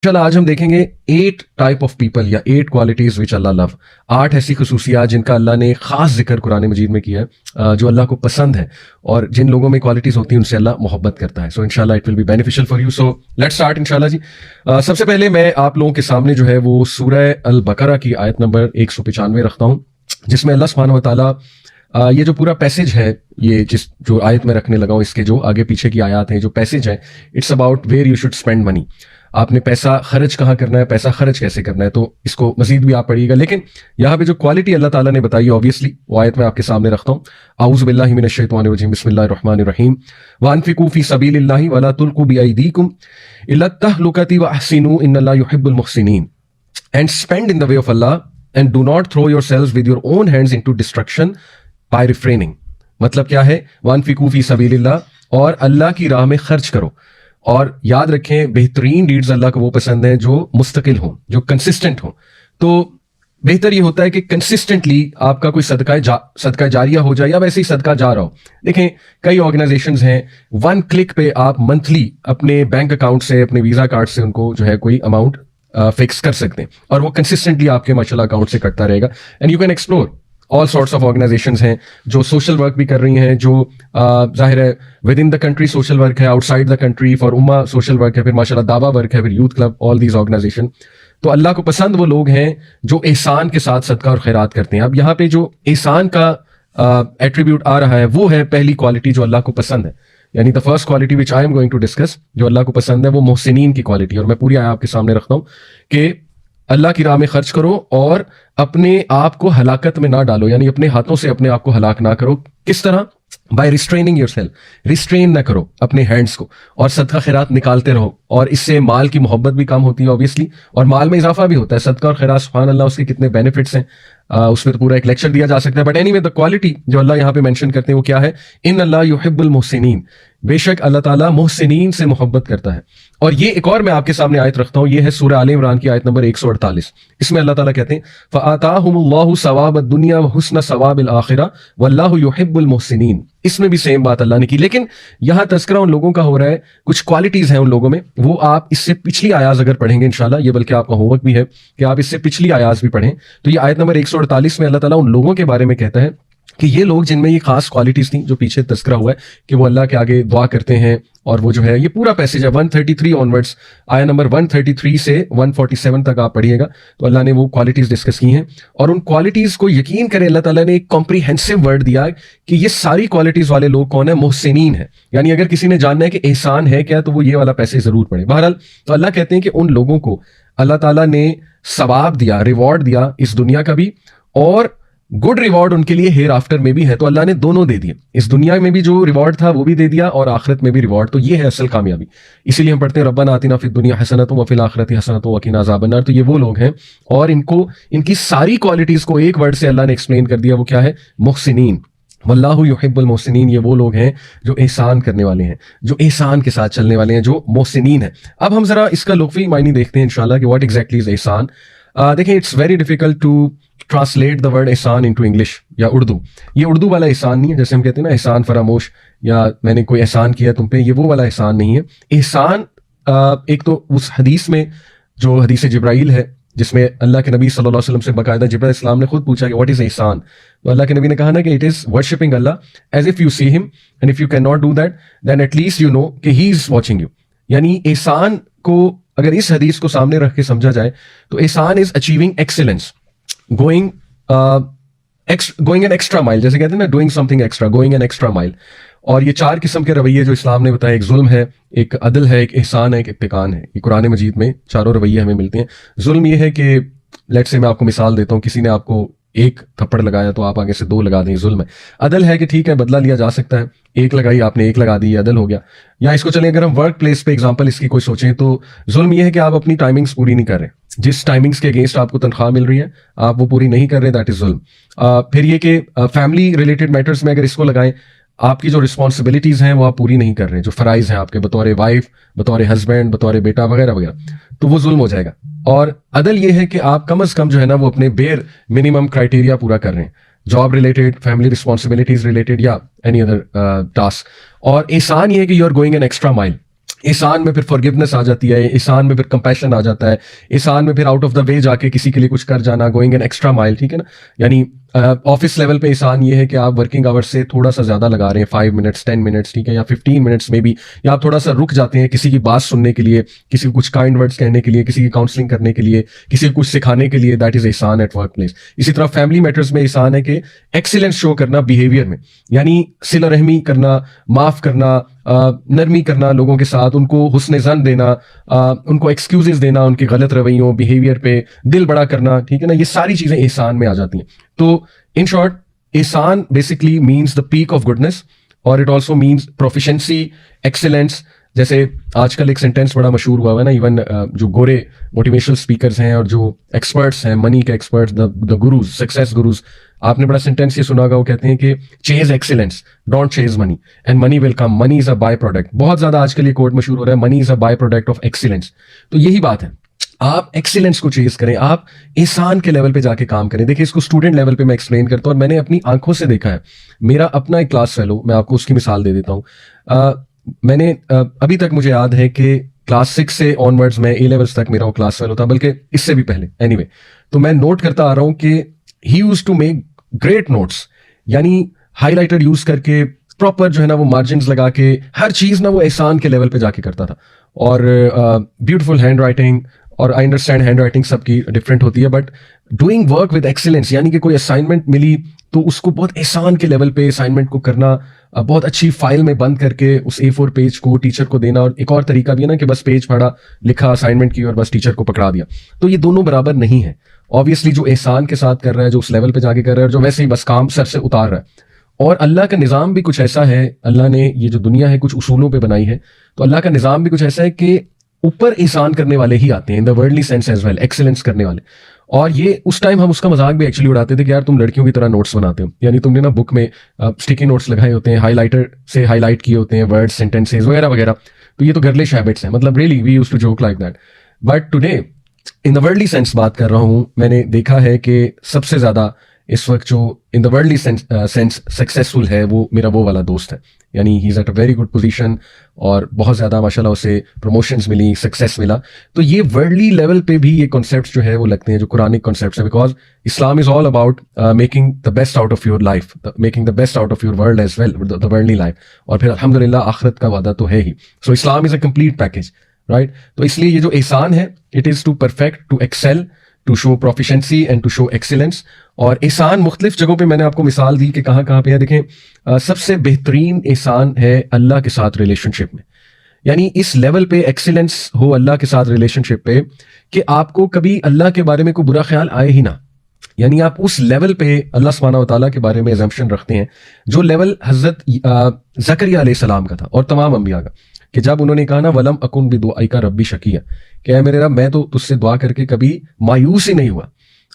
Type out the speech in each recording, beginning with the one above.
चलो आज हम देखेंगे 8 टाइप ऑफ पीपल या 8 क्वालिटीज विच अल्लाह लव। 8 ऐसी खसूसियात जिनका अल्लाह ने खास जिक्र कुरान मजीद में किया है, जो अल्लाह को पसंद है और जिन लोगों में क्वालिटीज होती हैं उनसे अल्लाह मोहब्बत करता है। सो इंशाल्लाह it will be beneficial for you. So let's start इंशाल्लाह जी। सबसे पहले मैं आप लोगों के सामने जो है वो सूरह अल बकरा की आयत नंबर 195 रखता हूँ, जिसमें अल्लाह सुब्हानहू व तआला ये जो पूरा पैसेज है, ये जो आयत में रखने लगा हूँ, इसके जो आगे पीछे की आयत है, जो पैसेज है, it's about where you should spend money. आपने पैसा खर्च कहाँ करना है, पैसा खर्च कैसे करना है, तो इसको मजीद भी आप पढ़िएगा। लेकिन यहाँ पे जो क्वालिटी अल्लाह ताला ने बताई है, ऑब्वियसली वो आयत में आपके सामने रखता हूँ। आऊज़ु बिल्लाहि मिनश शैतानिर रजीम, बिस्मिल्लाहिर रहमानिर रहीम। वअनफिकू फी सबीलिल्लाहि वला तुल्कू बिअयदीकुम इला तहलुकति वअहसिनू इन्नल्लाहा युहिब्बुल मुहसिनीन। And spend in the way of Allah and do not throw yourselves with your own hands into destruction by refraining. मतलब क्या है, वअनफिकू फी सबीलिल्लाह, और अल्लाह की राह में खर्च करो। और याद रखें, बेहतरीन डीड्स अल्लाह को वो पसंद है जो मुस्तकिल हों, जो कंसिस्टेंट हों। तो बेहतर ये होता है कि कंसिस्टेंटली आपका कोई सदका जारिया हो जाए या वैसे ही सदका जा रहा हो। देखें, कई ऑर्गेनाइजेशंस हैं, 1 क्लिक पे आप मंथली अपने बैंक अकाउंट से, अपने वीजा कार्ड से उनको जो है कोई अमाउंट फिक्स कर सकते हैं और वो कंसिस्टेंटली आपके माशाल्लाह अकाउंट से कटता रहेगा। And you can explore all sorts of organisations हैं जो सोशल वर्क भी कर रही हैं, जो जाहिर है within the country social work है, आउटसाइड द कंट्री फॉर उम्मा सोशल वर्क है, फिर माशाल्लाह दावा वर्क है, फिर youth club, all these organisations. तो अल्लाह को पसंद वो लोग हैं जो एहसान के साथ सदका और खैरात करते हैं। अब यहाँ पे जो एहसान का एट्रीब्यूट आ रहा है वो है पहली क्वालिटी जो अल्लाह को पसंद है, यानी the first quality which I am going to discuss, जो अल्लाह को पसंद है वो मोहसिनीन की क्वालिटी। और मैं पूरी आयत आपके सामने रखता हूँ कि अल्लाह की राह में खर्च करो और अपने आप को हलाकत में ना डालो, यानी अपने हाथों से अपने आप को हलाक ना करो। किस तरह? बाय रिस्ट्रेनिंग योरसेल्फ, रिस्ट्रेन ना करो अपने हैंड्स को और सदका खैरात निकालते रहो। और इससे माल की मोहब्बत भी कम होती है ऑब्वियसली, और माल में इजाफा भी होता है। सदका और खैरात सुभान अल्लाह, उसके कितने बेनिफिट्स हैं, उसमें तो पूरा एक लेक्चर दिया जा सकता है। बट एनीवे, द क्वालिटी जो अल्लाह यहाँ पे मेंशन करते हैं वो क्या है? इन अल्लाह युहिब्बुल मुहसिनीन, बेशक अल्लाह ताला मुहसिनीन से मोहब्बत करता है। और ये एक और मैं आपके सामने आयत रखता हूँ, ये है सूरह आले इमरान की आयत नंबर 148। इसमें अल्लाह ताला कहते हैं फ़आताहुमुल्लाहु सवाबद दुनिया व हुस्न सवाबिल आखिरा वल्लाहु युहिब्बुल मुहसिनीन। इसमें भी सेम बात अल्लाह ने की, लेकिन यहाँ तज़किरा उन लोगों का हो रहा है, कुछ क्वालिटीज हैं उन लोगों में, वो आप इससे पिछली आयाज अगर पढ़ेंगे इंशाल्लाह, ये बल्कि आपका होमवर्क भी है कि आप इससे पिछली आयाज भी पढ़ें। तो ये आयत नंबर 148 में अल्लाह ताला उन लोगों के बारे में कहता है कि ये लोग जिनमें ये खास क्वालिटीज थी, जो पीछे तस्करा हुआ है कि वो अल्लाह के आगे दुआ करते हैं, और वो जो है, ये पूरा पैसेज है 133 ऑनवर्ड्स, आया नंबर 133 से 147 तक आप पढ़िएगा, तो अल्लाह ने वो क्वालिटीज डिस्कस की हैं। और उन क्वालिटीज को यकीन करें, अल्लाह ताला ने एक कॉम्प्रिहेंसिव वर्ड दिया कि ये सारी क्वालिटीज वाले लोग कौन है? मोहसिनीन है। यानी अगर किसी ने जानना है कि एहसान है क्या, तो वो ये वाला पैसे जरूर पढ़े। बहरहाल, तो अल्लाह कहते हैं कि उन लोगों को अल्लाह ताला ने सवाब दिया, रिवॉर्ड दिया इस दुनिया का भी, और गुड रिवॉर्ड उनके लिए हेयर आफ्टर में भी है। तो अल्लाह ने दोनों दे दिए, इस दुनिया में भी जो रिवॉर्ड था वो भी दे दिया और आखिरत में भी रिवॉर्ड। तो ये है असल कामयाबी। इसीलिए हम पढ़ते हैं रब्बना आतिना फिद दुनिया हसनतुम व फिल आखिरति हसनतुम व क़िना अज़ाबन्नार। तो ये वो लोग हैं, और इनकी सारी क्वालिटीज को एक वर्ड से अल्लाह ने एक्सप्लेन कर दिया, वो क्या है? मुहसिनीन। वल्लाहु युहिब्बुल मुहसिनीन, ये वो लोग हैं जो एहसान करने वाले हैं, जो एहसान के साथ चलने वाले हैं, जो मुहसिनीन है। अब हम जरा इसका लुग़वी मायने देखते हैं इंशाल्लाह कि व्हाट एग्जैक्टली इज एहसान। देखिए, it's very difficult to translate the word एहसान इनटू इंग्लिश या उर्दू। ये उर्दू वाला एहसान नहीं है, जैसे हम कहते हैं ना एहसान फरामोश, या मैंने कोई एहसान किया तुम पे, ये वो वाला एहसान नहीं है। एहसान एक तो उस हदीस में, जो हदीस जिब्राइल है, जिसमें अल्लाह के नबी सल्लल्लाहु अलैहि वसल्लम से बाकायदा जिब्राइल इस्लाम ने खुद पूछा कि व्हाट इज एहसान। तो अल्लाह के नबी ने कहा ना कि it is worshipping Allah as if you see him, and if you can not do that then at least you know कि ही इज वॉचिंग यू। यानी एहसान को अगर इस हदीस को सामने रख के समझा जाए तो एहसान is achieving excellence, going an extra mile, जैसे कहते हैं ना doing something extra, going an extra mile. और ये 4 किस्म के रवैये जो इस्लाम ने बताया, एक जुल्म है, एक अदल है, एक एहसान है, एक इत्तिकान है। ये कुरान मजीद में चारों रवैये हमें मिलते हैं। जुल्म ये है कि लेट्स से मैं आपको मिसाल देता हूँ, किसी ने आपको 1 थप्पड़ लगाया तो आप आगे से 2 लगा दें, जुल्म है। अदल है कि ठीक है, बदला लिया जा सकता है, 1 लगाई आपने 1 लगा दी, अदल हो गया। या इसको चलें, अगर हम वर्क प्लेस पे एग्जांपल इसकी कोई सोचें, तो जुल्म ये है कि आप अपनी टाइमिंग्स पूरी नहीं कर रहे, जिस टाइमिंग्स के अगेंस्ट आपको तनख्वाह मिल रही है आप वो पूरी नहीं कर रहे, दैट इज जुल्म। फिर ये कि फैमिली रिलेटेड मैटर्स में अगर इसको लगाएं, आपकी जो रिस्पॉन्सिबिलिटीज हैं वो आप पूरी नहीं कर रहे, जो फराइज हैं आपके बतौर वाइफ, बतौर हस्बैंड, बतौर बेटा वगैरह वगैरह, तो वो जुल्म हो जाएगा। और अदल ये है कि आप कम अज कम जो है ना वो अपने बेयर मिनिमम क्राइटेरिया पूरा कर रहे हैं, job related, family responsibilities related, या एनी अदर टास्क। और एहसान ये है कि you are going an extra mile, एहसान में फिर फॉरगिवनेस आ जाती है, एहसान में फिर कंपैशन आ जाता है, एहसान में फिर आउट ऑफ द वे जाके किसी के लिए कुछ कर जाना, गोइंग एन एक्स्ट्रा माइल, ठीक है ना। यानी ऑफिस लेवल पे एहसान ये है कि आप वर्किंग आवर्स से थोड़ा सा ज्यादा लगा रहे हैं, 5 मिनट्स 10 मिनट्स, ठीक है, या 15 मिनट्स में भी, या आप थोड़ा सा रुक जाते हैं किसी की बात सुनने के लिए, किसी को कुछ काइंड वर्ड्स कहने के लिए, किसी की काउंसलिंग करने के लिए, किसी को कुछ सिखाने के लिए, दैट इज एहसान एट वर्क प्लेस। इसी तरह फैमिली मैटर्स में एहसान है कि एक्सीलेंस शो करना बिहेवियर में, यानी सिला रहमी करना, माफ करना, नरमी करना लोगों के साथ, उनको हुस्न ज़न देना, उनको एक्सक्यूजेस देना उनके गलत रवैयों बिहेवियर पे, दिल बड़ा करना, ठीक है ना, ये सारी चीजें एहसान में आ जाती हैं। तो इन शॉर्ट, एहसान basically means the peak of goodness, और it also means proficiency, excellence. जैसे आजकल एक सेंटेंस बड़ा मशहूर हुआ है ना, इवन जो गोरे मोटिवेशनल स्पीकर्स हैं और जो एक्सपर्ट्स हैं, मनी के experts, the gurus, success gurus, आपने बड़ा सेंटेंस ये सुना होगा, वो कहते हैं कि chase excellence, don't chase money, and money will come, money is a by product. बहुत ज्यादा आजकल ये कोट मशहूर हो रहा है, money is a by product of excellence. तो यही बात है, आप एक्सीलेंस को चेज करें, आप एहसान के लेवल पे जाके काम करें। देखिए, इसको स्टूडेंट लेवल पे मैं एक्सप्लेन करता हूँ, और मैंने अपनी आंखों से देखा है। मेरा अपना एक क्लास फेलो, मैं आपको उसकी मिसाल दे देता हूँ। मैंने अभी तक मुझे याद है कि क्लास 6 से ऑनवर्ड्स में ए लेवल्स तक मेरा वो क्लास फेलो था, बल्कि इससे भी पहले। एनीवे, तो मैं नोट करता आ रहा हूँ कि he used to make great notes, यानी हाईलाइटर यूज करके प्रॉपर जो है ना वो मार्जिन लगा के हर चीज ना वो एहसान के लेवल पे जाके करता था। और ब्यूटीफुल हैंड राइटिंग, और आई अंडरस्टैंड हैंड राइटिंग सबकी डिफरेंट होती है, but doing work with excellence, यानी कि कोई असाइनमेंट मिली तो उसको बहुत एहसान के लेवल पे असाइनमेंट को करना, बहुत अच्छी फाइल में बंद करके उस A4 पेज को टीचर को देना। और एक और तरीका भी है ना कि बस पेज पढ़ा, लिखा, असाइनमेंट की और बस टीचर को पकड़ा दिया। तो ये दोनों बराबर नहीं है। ऑब्वियसली जो एहसान के साथ कर रहा है, जो उस लेवल पे जाके कर रहा है, और जो वैसे ही बस काम सर से उतार रहा है। और अल्लाह का निज़ाम भी कुछ ऐसा है, अल्लाह ने ये जो दुनिया है कुछ उसूलों पे बनाई है, तो अल्लाह का निज़ाम भी कुछ ऐसा है कि ऊपर एहसान करने वाले ही आते हैं, in the worldly sense as well, excellence करने वाले। और ये उस टाइम हम उसका मजाक भी एक्चुअली उड़ाते थे कि यार तुम लड़कियों की तरह नोट्स बनाते हो, यानी तुमने ना बुक में स्टिकी नोट्स लगाए होते हैं, हाईलाइटर से हाईलाइट किए होते हैं वर्ड्स, सेंटेंसेस वगैरह वगैरह। तो ये तो गर्लिश हैबिट्स हैं, मतलब really we used to joke like that. But today in the worldly sense बात कर रहा हूं, मैंने देखा है कि सबसे ज्यादा इस वक्त जो इन द वर्ल्डली सेंस सक्सेसफुल है वो मेरा वो वाला दोस्त है, यानी he is at a very good position, और बहुत ज्यादा माशाल्लाह उसे प्रमोशंस मिली, सक्सेस मिला। तो ये वर्ल्डली लेवल पे भी ये कॉन्सेप्ट्स जो है वो लगते हैं जो कुरानिक कॉन्सेप्ट्स है, because Islam is all about making the best out of your life, making the best out of your world as well, the worldly life. और फिर अल्हम्दुलिल्लाह आखिरत का वादा तो है ही। So Islam is a complete package, right. तो इसलिए ये जो एहसान है, it is to perfect, to excel, to show proficiency and to show excellence. और एहसान मुख्तलिफ जगहों पे मैंने आपको मिसाल दी कि कहाँ कहाँ पे है। देखें, सबसे बेहतरीन एहसान है अल्लाह के साथ रिलेशनशिप में, यानी इस लेवल पे एक्सीलेंस हो अल्लाह के साथ रिलेशनशिप पे कि आपको कभी अल्लाह के बारे में कोई बुरा ख्याल आए ही ना। यानी आप उस लेवल पे अल्लाह सुब्हानहू व तआला के बारे में एजम्पशन रखते हैं, जो लेवल हजरत ज़करिया अलैहिस्सलाम का था और तमाम अंबिया का, कि जब उन्होंने कहा ना वलम अकुन बिदुआइका रब्बी शकिया, कि ऐ मेरे रब मैं तो तुझसे दुआ करके कभी मायूस ही नहीं हुआ।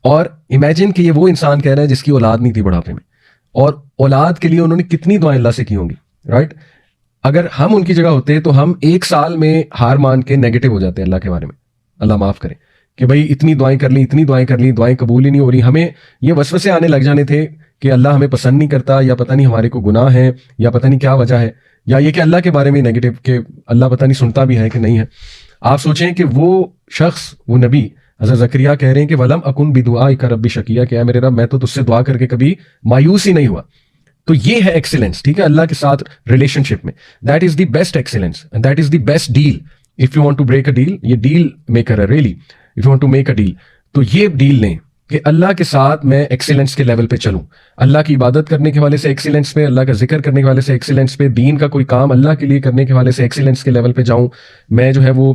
और इमेजिन कि ये वो इंसान कह रहा है जिसकी औलाद नहीं थी बुढ़ापे में, और औलाद के लिए उन्होंने कितनी दुआएं अल्लाह से की होंगी, राइट। अगर हम उनकी जगह होते तो हम एक साल में हार मान के नेगेटिव हो जाते अल्लाह के बारे में, अल्लाह माफ करे, कि भाई इतनी दुआएं कर ली, इतनी दुआएं कर ली, दुआएं कबूल ही नहीं हो रही। हमें ये वसवसे आने लग जाने थे कि अल्लाह हमें पसंद नहीं करता, या पता नहीं हमारे को गुनाह है, या पता नहीं क्या वजह है, या ये कि अल्लाह के बारे में नेगेटिव कि अल्लाह पता नहीं सुनता भी है कि नहीं है। आप सोचें कि वो शख्स, वो नबी हज़रत ज़करिया कह रहे हैं कि वलम अकुन बिदुआइका रब्बी शकिया, कि मेरे रब मैं तो तुझसे दुआ करके कभी मायूस ही नहीं हुआ। तो ये है एक्सीलेंस, ठीक है, अल्लाह के साथ रिलेशनशिप में। That is the best excellence and that is the best deal. If you want to break a deal, ये डील मेकर है really. If you want to make a deal, तो ये डील लें कि अल्लाह के साथ मैं एक्सीलेंस के लेवल पे चलूं, अल्लाह की इबादत करने के वाले से एक्सीलेंस पे, अल्लाह का जिक्र करने के वाले से एक्सीलेंस पे, दीन का कोई काम अल्लाह के लिए करने के वाले से एक्सीलेंस के लेवल पे जाऊं। मैं जो है वो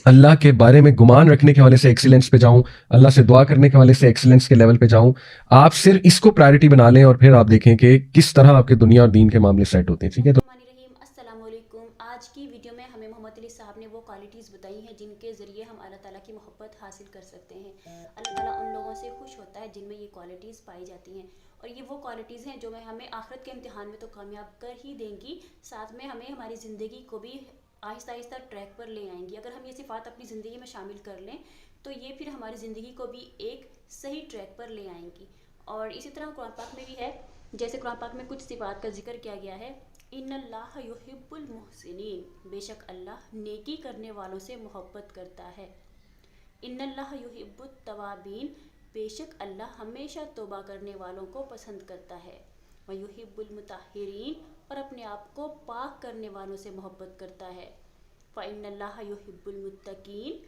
अल्लाह के बारे में गुमान रखने के वाले से एक्सीलेंस पे जाऊं, अल्लाह से दुआ करने के वाले से एक्सीलेंस के लेवल पे जाऊं। आप सिर्फ इसको प्रायोरिटी बना लें और फिर आप देखें कि किस तरह आपके दुनिया और दीन के मामले सेट होते हैं, ठीक है। तो अस्सलामुअलैकुम। आज की वीडियो में हमें मोहम्मद अली साहब ने वो क्वालिटीज़ बताई हैं जिनके ज़रिए हम अल्लाह ताला की मोहब्बत हासिल कर सकते हैं। अल्लाह ताला उन लोगों से खुश होता है जिनमें ये क्वालिटीज़ पाई जाती हैं, और ये वो क्वालिटीज़ हैं जो हमें आखिरत के इम्तिहान में तो कामयाब कर ही देंगी, साथ में हमें हमारी ज़िंदगी को भी आहिस्ता आहिस्ता ट्रैक पर ले आएंगी। अगर हम ये सिफ़ात अपनी ज़िंदगी में शामिल कर लें तो ये फिर हमारी ज़िंदगी को भी एक सही ट्रैक पर ले आएंगी। और इसी तरह कुरान पाक में भी है, जैसे कुरान पाक में कुछ सिफ़ात का जिक्र किया गया है, इन अल्लाह युहिब्बुल मुहसिनीन, बेशक अल्लाह नेकी करने वालों से मोहब्बत करता है। इन अल्लाह युहिब्बुत तवाबीन, बेशक अल्लाह हमेशा तौबा करने वालों को पसंद करता है। व युहिब्बुल मुताहिरीन, और अपने आप को पाक करने वालों से मोहब्बत करता है। फ़ इन अल्लाह युहिब्बुल मुत्तकीन,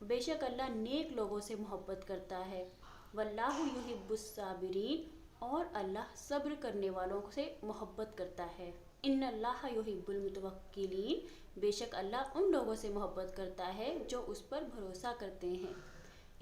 बेशक अल्लाह नेक लोगों से मोहब्बत करता है। वल्लाहु युहिब्बुस साबिरीन, और अल्लाह सब्र करने वालों से मोहब्बत करता है। इन अल्लाह युहिब्बुल मुतवक्किलीन, बेशक अल्लाह उन लोगों से मोहब्बत करता है जो उस पर भरोसा करते हैं।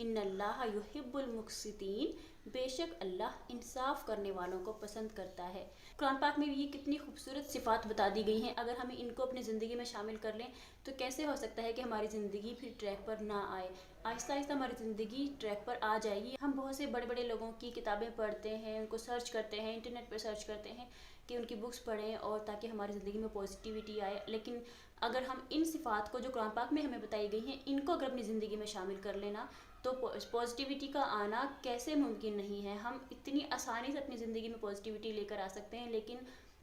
इन अल्लाह युहिब्बुल मुक़सितीन, बेशक अल्लाह इंसाफ करने वालों को पसंद करता है। कुरान पाक में भी ये कितनी खूबसूरत सिफ़ात बता दी गई हैं। अगर हमें इनको अपनी ज़िंदगी में शामिल कर लें तो कैसे हो सकता है कि हमारी ज़िंदगी फिर ट्रैक पर ना आए। आहिस्ता आहिस्ता हमारी ज़िंदगी ट्रैक पर आ जाएगी। हम बहुत से बड़े बड़े लोगों की किताबें पढ़ते हैं, उनको सर्च करते हैं, इंटरनेट पर सर्च करते हैं कि उनकी बुक्स पढ़ें और ताकि हमारी ज़िंदगी में पॉजिटिविटी आए। लेकिन अगर हम इन सिफ़ात को जो कुरान पाक में हमें बताई गई हैं, इनको अगर अपनी ज़िंदगी में शामिल कर लेना तो पॉजिटिविटी का आना कैसे मुमकिन नहीं है। हम इतनी आसानी से अपनी ज़िंदगी में पॉजिटिविटी लेकर आ सकते हैं, लेकिन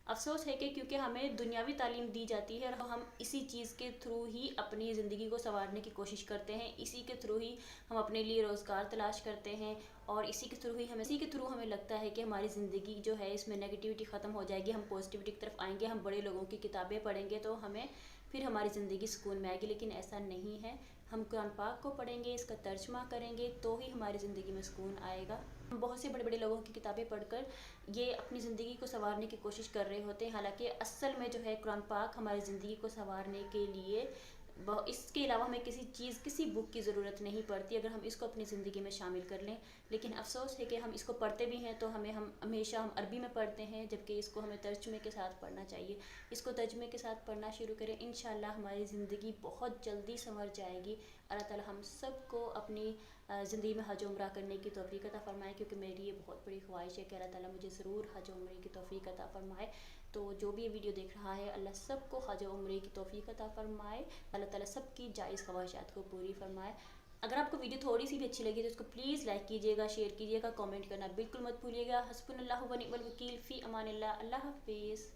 अफसोस है कि क्योंकि हमें दुनियावी तालीम दी जाती है और हम इसी चीज़ के थ्रू ही अपनी ज़िंदगी को संवारने की कोशिश करते हैं, इसी के थ्रू ही हम अपने लिए रोज़गार तलाश करते हैं और इसी के थ्रू हमें लगता है कि हमारी ज़िंदगी जो है इसमें नेगेटिविटी ख़त्म हो जाएगी, हम पॉजिटिविटी की तरफ आएंगे, हम बड़े लोगों की किताबें पढ़ेंगे तो हमें फिर हमारी ज़िंदगी सुकून में आएगी। लेकिन ऐसा नहीं है। हम कुरान पाक को पढ़ेंगे, इसका तर्जमा करेंगे तो ही हमारी ज़िंदगी में सुकून आएगा। हम बहुत से बड़े बड़े लोगों की किताबें पढ़कर ये अपनी ज़िंदगी को संवारने की कोशिश कर रहे होते हैं, हालांकि असल में जो है कुरान पाक हमारी ज़िंदगी को संवारने के लिए इसके अलावा हमें किसी बुक की ज़रूरत नहीं पड़ती अगर हम इसको अपनी ज़िंदगी में शामिल कर लें। लेकिन अफसोस है कि हम इसको पढ़ते भी हैं तो हम हमेशा अरबी में पढ़ते हैं, जबकि इसको हमें तर्जुमे के साथ पढ़ना चाहिए। इसको तर्जुमे के साथ पढ़ना शुरू करें, इंशाअल्लाह हमारी ज़िंदगी बहुत जल्दी संवर जाएगी। अल्लाह ताला हम सबको अपनी ज़िंदगी में हज उम्रा करने की तौफीक अता फ़रमाए, क्योंकि मेरी ये बहुत बड़ी ख्वाहिश है कि अल्लाह ताला मुझे ज़रूर हज उम्रे की तौफीक अता फ़रमाए। तो जो भी ये वीडियो देख रहा है, अल्लाह सबको हज उम्रे की तौफीक अता फ़रमाए। अल्लाह ताला सबकी जायज़ ख्वाहिशात को पूरी फरमाए। अगर आपको वीडियो थोड़ी सी भी अच्छी लगी तो इसको प्लीज़ लाइक कीजिएगा, शेयर कीजिएगा, कमेंट करना बिल्कुल मत भूलिएगा। हस्बुनल्लाहु व निअमल वकील फ़ी अमानिल्लाह। अल्लाह हाफ़िज़।